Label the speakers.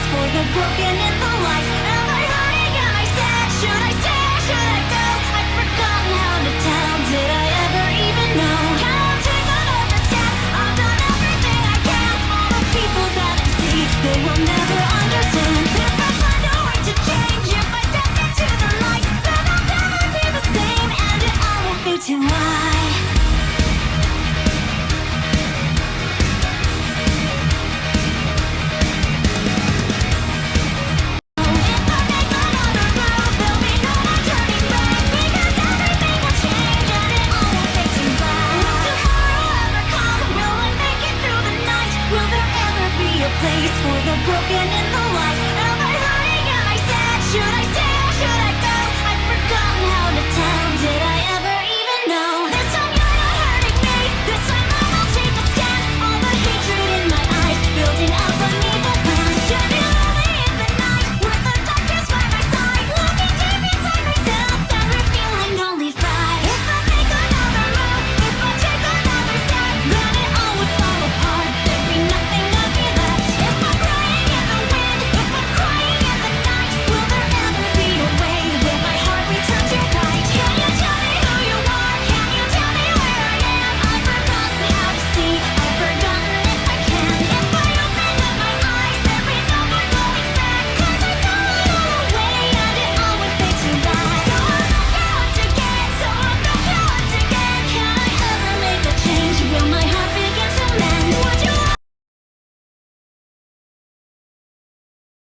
Speaker 1: place for the broken in the light. Am I hurting? Am I sad? Should I stay or should I go? I've forgotten how to tell. Did I ever even know? Can I take another step? I've done everything I can. All the people that I see, they will never understand. If I find a way to change, if I step into the light, then I'll never be the same, and it all will fade to white. Place for the broken in the light.